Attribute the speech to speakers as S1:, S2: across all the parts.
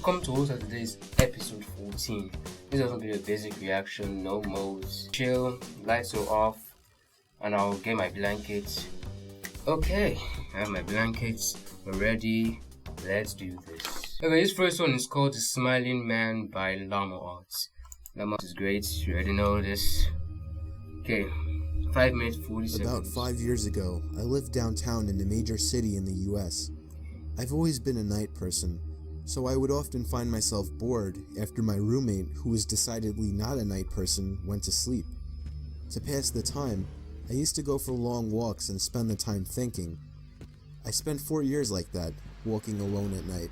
S1: welcome to also today's episode 14. This is going to be a basic reaction, no modes. Chill, lights are off, and I'll get my blankets. Okay, I have my blankets. We're ready. Let's do this. Okay, this first one is called The Smiling Man by Llama Arts. Llama Arts is great. You already know this. Okay, 5 minutes 40 seconds.
S2: About 5 years ago, I lived downtown in a major city in the US. I've always been a night person, so I would often find myself bored after my roommate, who was decidedly not a night person, went to sleep. To pass the time, I used to go for long walks and spend the time thinking. I spent 4 years like that, walking alone at night,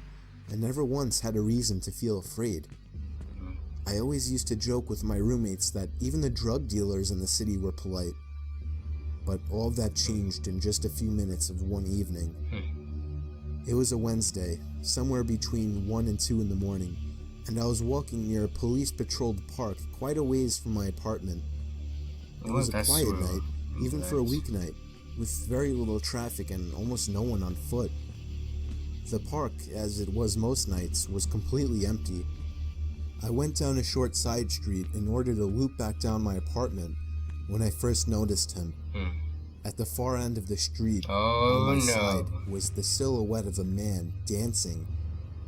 S2: and never once had a reason to feel afraid. I always used to joke with my roommates that even the drug dealers in the city were polite. But all of that changed in just a few minutes of one evening. It was a Wednesday, somewhere between 1 and 2 in the morning, and I was walking near a police-patrolled park quite a ways from my apartment. It was a quiet night, even for a weeknight, with very little traffic and almost no one on foot. The park, as it was most nights, was completely empty. I went down a short side street in order to loop back down my apartment when I first noticed him. At the far end of the street, on my side, was the silhouette of a man dancing.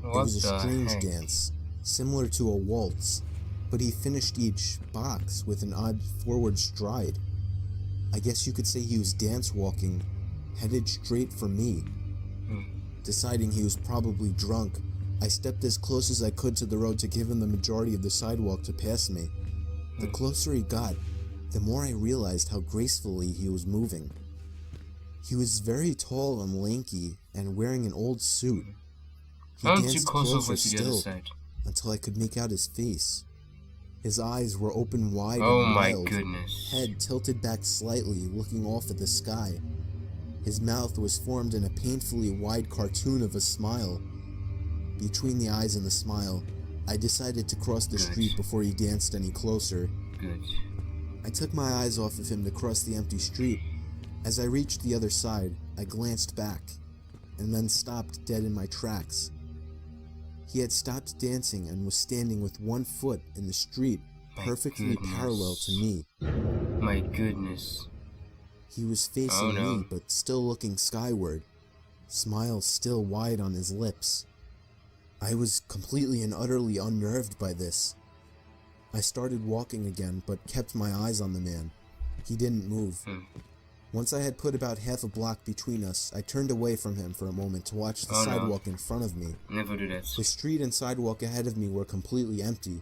S2: It was a strange dance, similar to a waltz, but he finished each box with an odd forward stride. I guess you could say he was dance walking, headed straight for me. Deciding he was probably drunk, I stepped as close as I could to the road to give him the majority of the sidewalk to pass me. The closer he got, the more I realized how gracefully he was moving. He was very tall and lanky and wearing an old suit. He danced closer still until I could make out his face. His eyes were open wide and wild, head tilted back slightly, looking off at the sky. His mouth was formed in a painfully wide cartoon of a smile. Between the eyes and the smile, I decided to cross the street before he danced any closer. I took my eyes off of him to cross the empty street. As I reached the other side, I glanced back, and then stopped dead in my tracks. He had stopped dancing and was standing with one foot in the street, perfectly parallel to me.
S1: My goodness.
S2: He was facing me, but still looking skyward, smile still wide on his lips. I was completely and utterly unnerved by this. I started walking again, but kept my eyes on the man. He didn't move. Once I had put about half a block between us, I turned away from him for a moment to watch the sidewalk in front of me.
S1: Never do that.
S2: The street and sidewalk ahead of me were completely empty.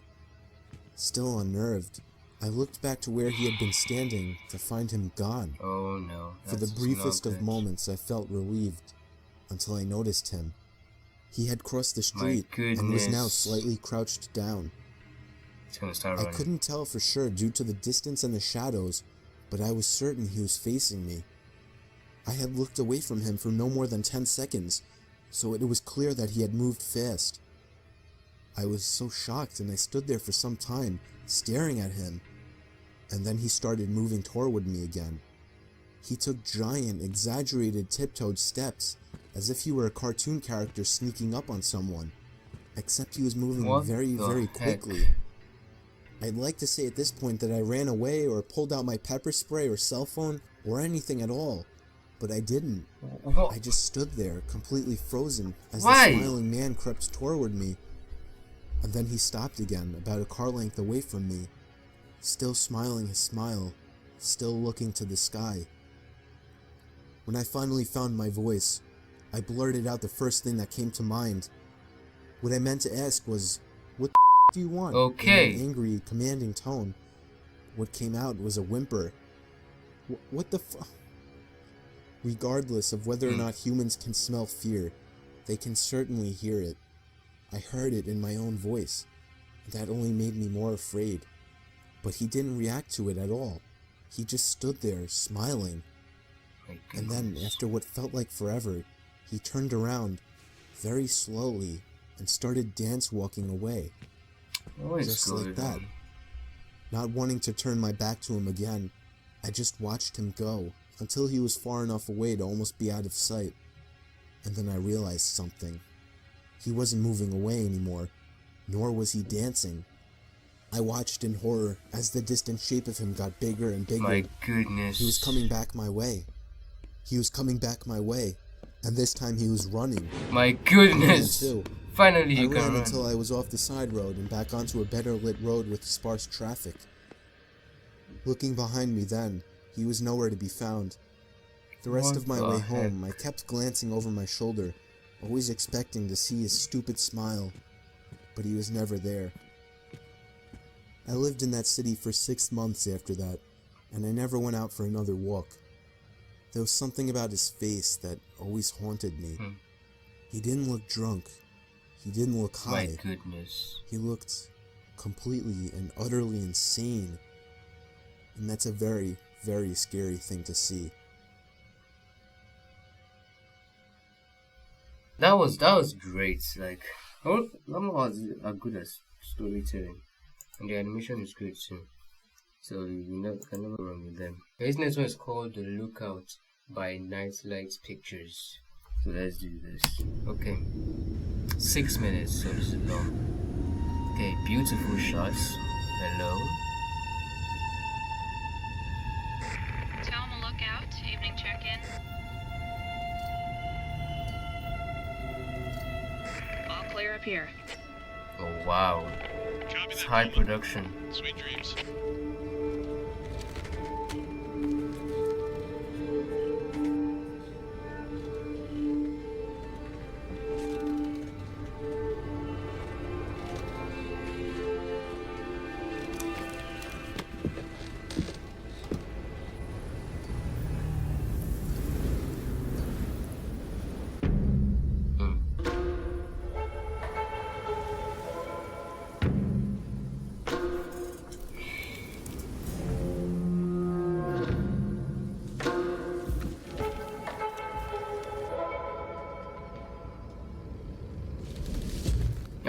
S2: Still unnerved, I looked back to where he had been standing to find him gone.
S1: Oh no.
S2: For the briefest of moments, I felt relieved, until I noticed him. He had crossed the street and was now slightly crouched down. I couldn't tell for sure due to the distance and the shadows, but I was certain he was facing me. I had looked away from him for no more than 10 seconds, so it was clear that he had moved fast. I was so shocked, and I stood there for some time, staring at him, and then he started moving toward me again. He took giant, exaggerated tiptoed steps, as if he were a cartoon character sneaking up on someone, except he was moving very quickly. I'd like to say at this point that I ran away or pulled out my pepper spray or cell phone or anything at all, but I didn't. I just stood there, completely frozen, as the smiling man crept toward me. And then he stopped again, about a car length away from me, still smiling his smile, still looking to the sky. When I finally found my voice, I blurted out the first thing that came to mind. What I meant to ask was, "What the do you want?" In an angry, commanding tone. What came out was a whimper. What the fu-? Regardless of whether or not humans can smell fear, they can certainly hear it. I heard it in my own voice, and that only made me more afraid. But he didn't react to it at all. He just stood there, smiling. And then, after what felt like forever, he turned around, very slowly, and started dance walking away. Just like that. Not wanting to turn my back to him again, I just watched him go, until he was far enough away to almost be out of sight. And then I realized something. He wasn't moving away anymore, nor was he dancing. I watched in horror as the distant shape of him got bigger and bigger.
S1: My goodness.
S2: He was coming back my way. He was coming back my way, and this time he was running.
S1: My goodness.
S2: Too.
S1: Finally you
S2: I
S1: can
S2: ran
S1: run.
S2: until I was off the side road and back onto a better lit road with sparse traffic. Looking behind me then, he was nowhere to be found. The rest
S1: What
S2: of my
S1: the
S2: way
S1: heck?
S2: home, I kept glancing over my shoulder, always expecting to see his stupid smile, but he was never there. I lived in that city for 6 months after that, and I never went out for another walk. There was something about his face that always haunted me. He didn't look drunk. He didn't look high.
S1: My goodness.
S2: He looked completely and utterly insane. And that's a very, very scary thing to see.
S1: That was great. Like, Lama was good at storytelling, and the animation is great too. So you can never wrong with them. His next one is called The Lookout by Nightlight Pictures. So let's do this. Okay, 6 minutes. So this is long. Okay, beautiful shots. Hello.
S3: Thelma Lookout, evening check-in. All clear up here.
S1: Oh wow,
S4: Copy
S1: it's
S4: that,
S1: high
S4: Roman.
S1: production.
S4: Sweet dreams.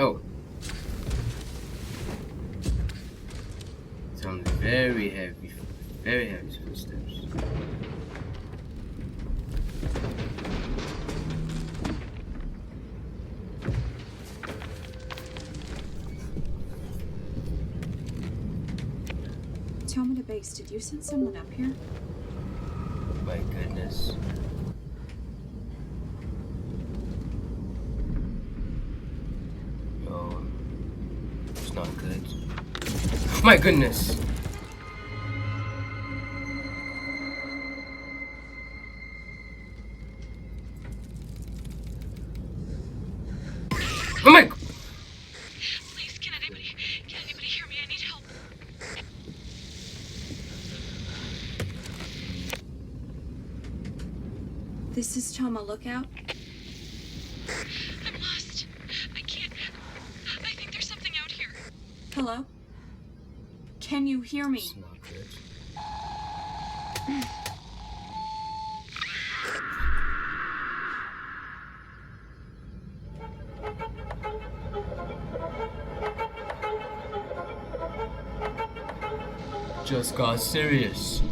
S1: Oh. Sounds very heavy footsteps.
S3: Thelma to base, did you send someone up here?
S1: My goodness. Oh, it's not good. My goodness. Oh my.
S3: Please, can anybody hear me? I need help. This is Thelma Lookout. I'm lost. I can't. I think there's something out here. Hello? Can you hear me?
S1: It's not good. Just got serious.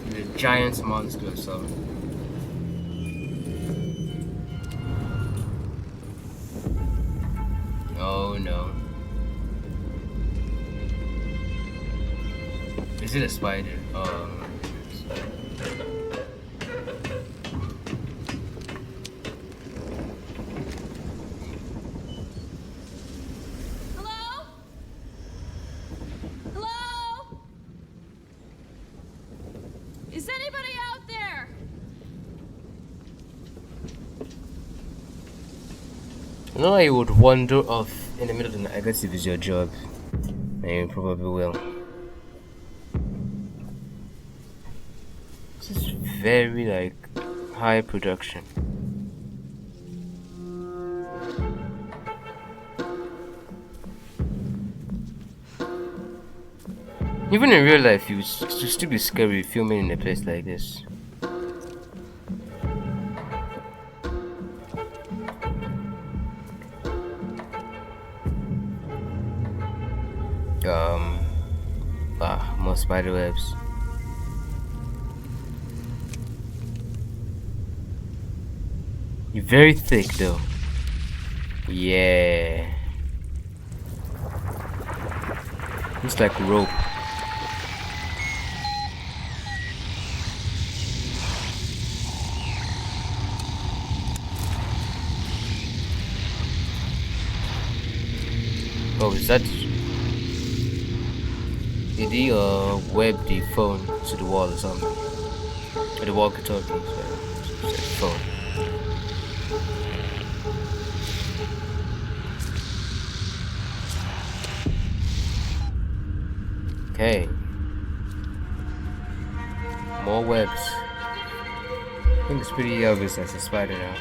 S1: The giant monster or something. Oh no. Is it a spider? Oh.
S3: Hello? Hello? Is anybody out there?
S1: You know, I would wander off in the middle of the night. I guess if it's your job, and you probably will. This is very like high production. Even in real life, you would still be scary filming in a place like this. More spider webs. You're very thick though. Yeah. Looks like rope. Oh, is that... Did he web the phone to the wall or something? Or the walkie-talkie, sorry. Phone. Okay. More webs. I think it's pretty obvious that's a spider now.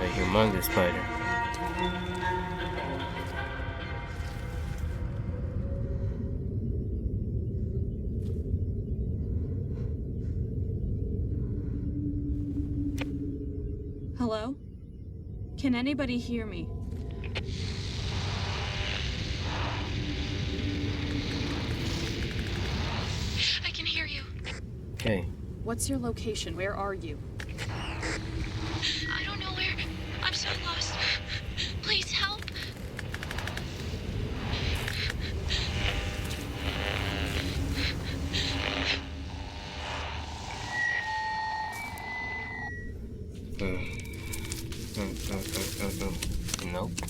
S1: A humongous spider.
S3: Hello? Can anybody hear me? I can hear you.
S1: Okay.
S3: What's your location? Where are you? I don't know where. I'm so lost. Please help.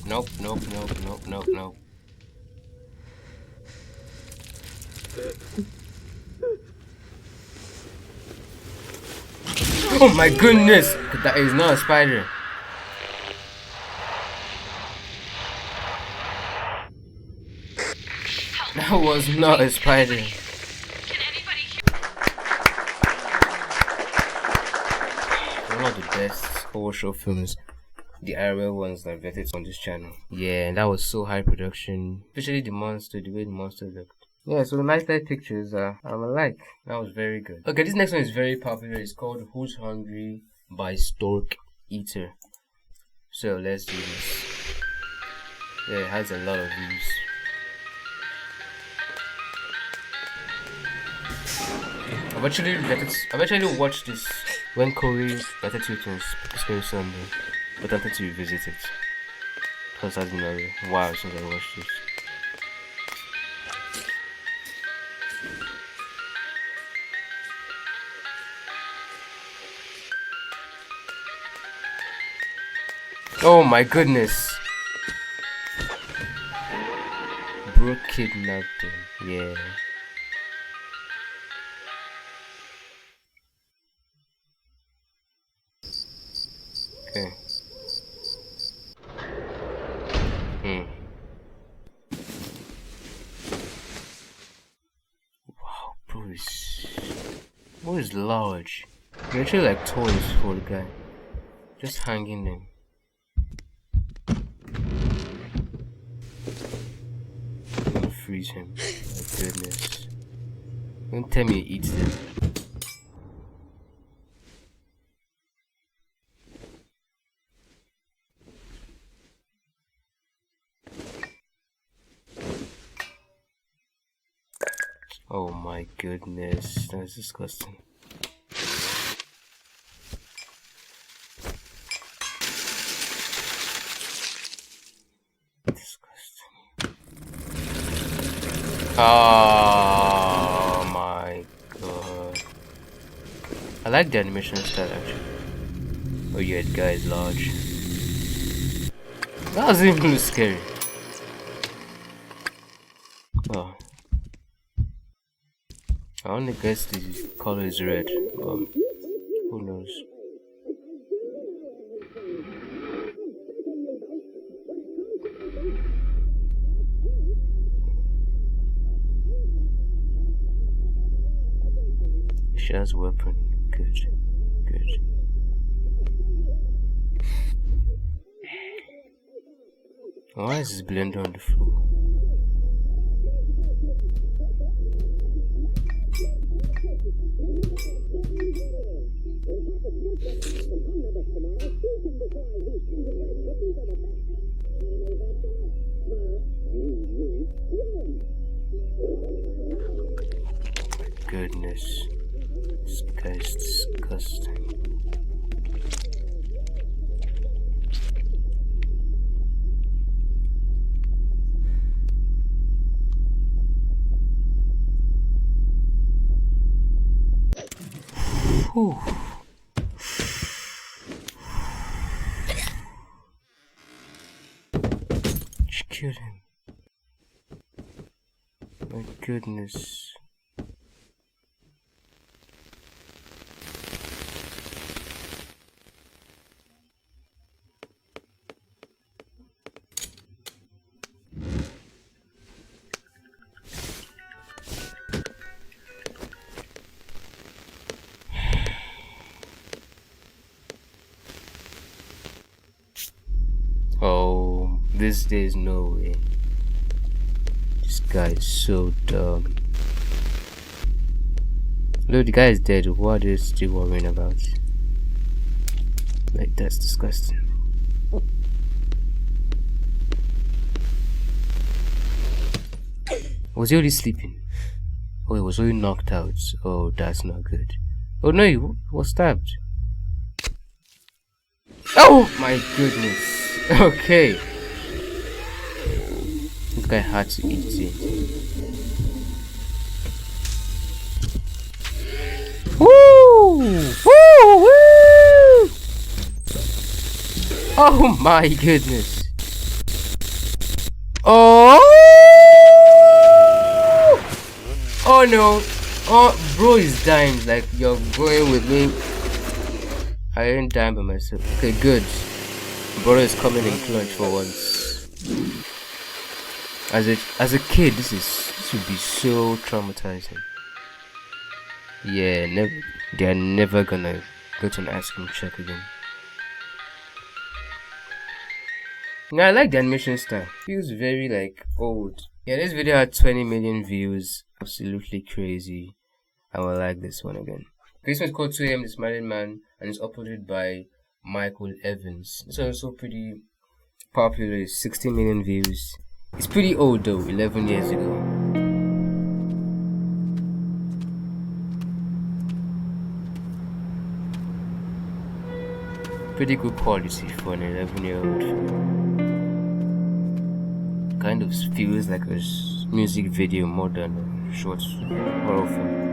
S1: Nope. Oh my goodness! That is not a spider. That was not a spider.
S3: Can anybody hear?
S1: One of the best horror show films, the IRL ones that I've vetted on this channel. Yeah, and that was so high production, especially the monster, the way the monster looked. Yeah, so the nightlight pictures I'm alike. That was very good. Okay, this next one is very popular. It's called Who's Hungry by Stork Eater. So let's do this. Yeah, it has a lot of views. I've actually watched this when Corey vetted it on Scary Sunday, but I wanted to revisit it because it has been a while since I watched this. Oh my goodness! Brooke kidnapped him, yeah. Okay. Wow, bro is large. They're actually like toys for the guy. Just hanging them. I'm gonna freeze him. My goodness. Don't tell me he eats them. Oh my goodness, that's disgusting. Oh my god. I like the animation style actually. Oh yeah, the guy is large. That doesn't even look scary. Oh. I only guess the color is red. Who knows? She has a weapon. Good. Why is this blender on the floor? Whew. She killed him. My goodness. Oh, this there's no way. This guy is so dumb. Look, the guy is dead. What is still worrying about? Like, that's disgusting. Was he already sleeping? Oh, he was already knocked out. Oh, that's not good. Oh no, he was stabbed. Oh my goodness. Okay. This guy had to eat it. Woo! Woo! Woo! Oh my goodness. Oh! Oh no. Oh, bro is dying. Like, you're going with me. I ain't dying by myself. Okay, good. Brother is coming in clutch for once. As a kid, this would be so traumatizing. Yeah, they're never gonna go to an ice cream truck again. Yeah, I like the animation style. Feels very like old. Yeah, this video had 20 million views. Absolutely crazy. I will like this one again. This one is called 2 AM This Married Man, and it's uploaded by Michael Evans. This one is also pretty popular, 16 million views. It's pretty old though, 11 years ago. Pretty good quality for an 11-year-old film. Kind of feels like a music video more than a short horror film.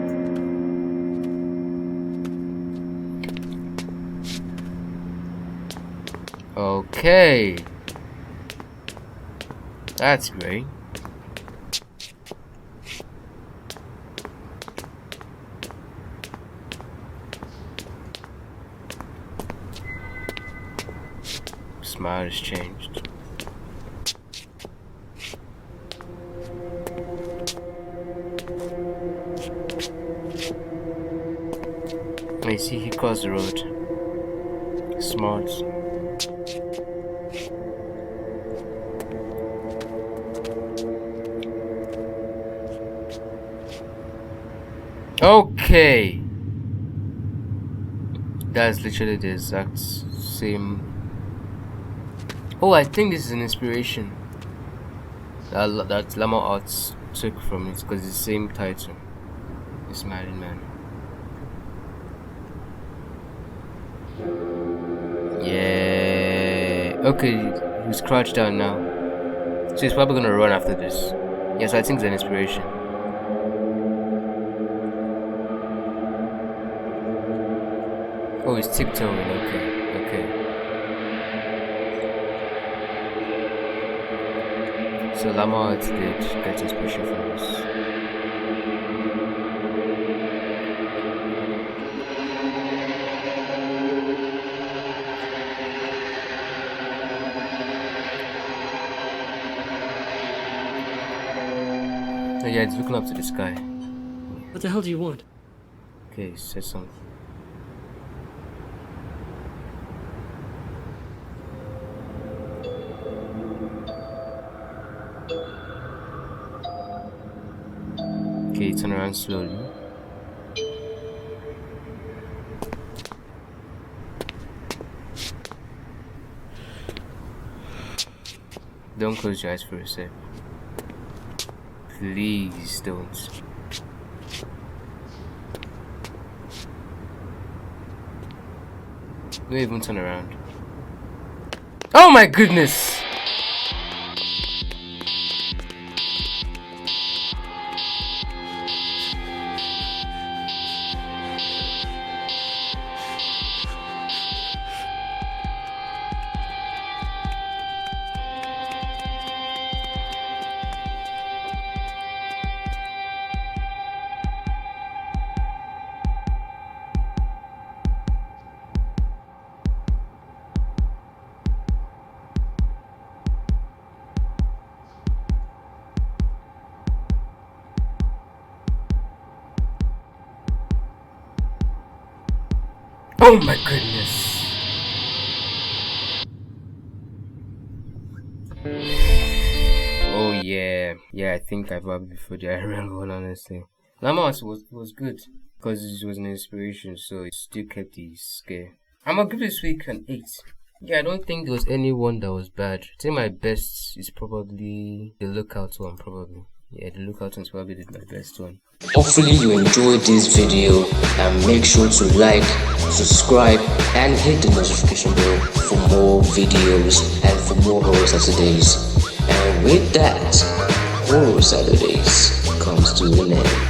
S1: Okay, that's great. Smile has changed. I see he crossed the road. Smart. Okay, that's literally the exact same. Oh, I think this is an inspiration that Llama Arts took from it, because it's the same title. This Married Man. Yeah. Okay, he's crouched down now, so he's probably gonna run after this. Yes, I think it's an inspiration. Oh, he's tiptoeing. Okay. So Llama Arts did get inspiration from this. Oh yeah, it's looking up to the sky.
S4: What the hell do you want?
S1: Okay, he said something. Okay, turn around slowly. Don't close your eyes for a sec. Please don't. Don't even turn around. Oh my goodness! Oh my goodness. Oh yeah. Yeah, I think I've probably before the IRL one, honestly. Lamas was good because it was an inspiration, so it still kept the scare. I'm gonna give this week an 8. Yeah, I don't think there was anyone that was bad. I think my best is probably the Lookout one, probably. Yeah, the Lookout one's probably my best one.
S5: Hopefully you enjoyed this video, and make sure to like, subscribe and hit the notification bell for more videos and for more Horror Saturdays. And with that, Horror Saturdays comes to an end.